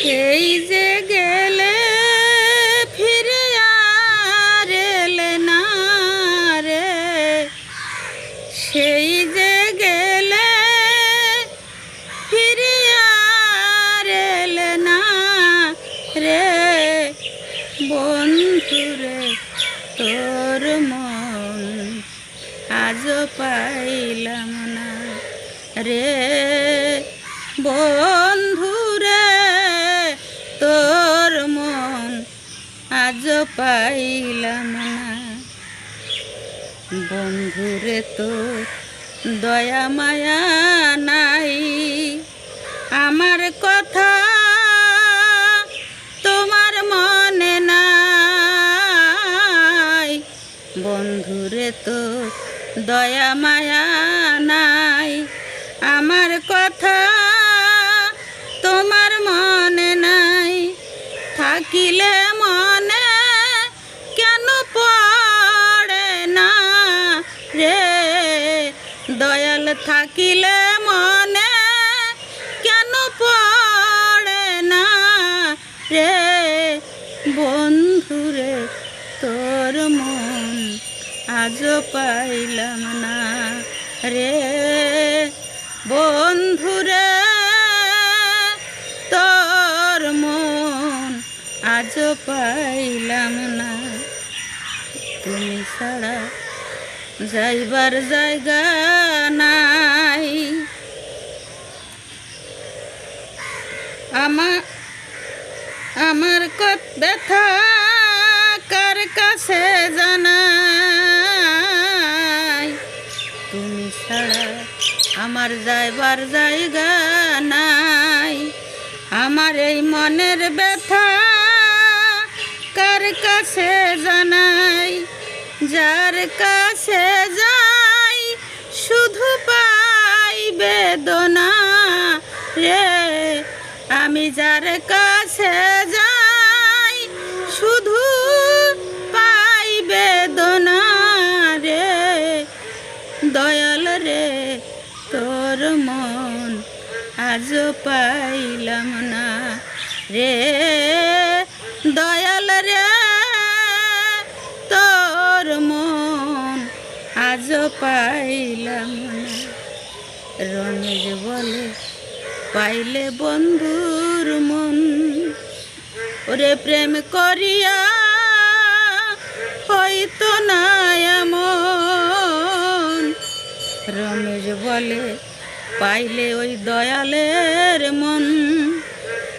সেই যে গেলে ফিরে আর এলে না রে, সেই যে গেলে ফিরে আর এলে না রে, বন্ধুরে তোর মন আজও পাইলাম না রে, বন্ধুরে তোর মন আজও পাইলাম না। বন্ধুরে তোর দয়া মায়া নাই, আমার কথা তোমার মনে নাই। বন্ধুরে তোর দয়া মায়া নাই, আমার কথা তোমার মনে নাই। থাকিলে মনে কেন পড়ে না রে, দয়াল থাকিলে মনে কেন পড়ে না রে, বন্ধুরে তোর মন আজও পাইলাম না রে, বন্ধুরে তোর মন আজও পাইলাম না। তুমি ছাড়া যাইবার জায়গা নাই, আমার কত ব্যথা কার কাছে জানাই। তুমি ছাড়া আমার যাইবার জায়গা নাই, আমার এই মনের ব্যথা কার কাছে জানাই। যার কাছে যাই শুধু পাই বেদনা রে, আমি যার কাছে যাই শুধু পাই বেদনা রে, দয়াল রে তোর মন আজও পাইলাম না রে, দয়াল রে তোর মন আজও পাইলাম না। রমেশ বলে পাইলে বন্ধুর মন, ওরে প্রেম করিয়া হয়তো না এমন। রমেশ বলে পাইলে ওই দয়ালের মন,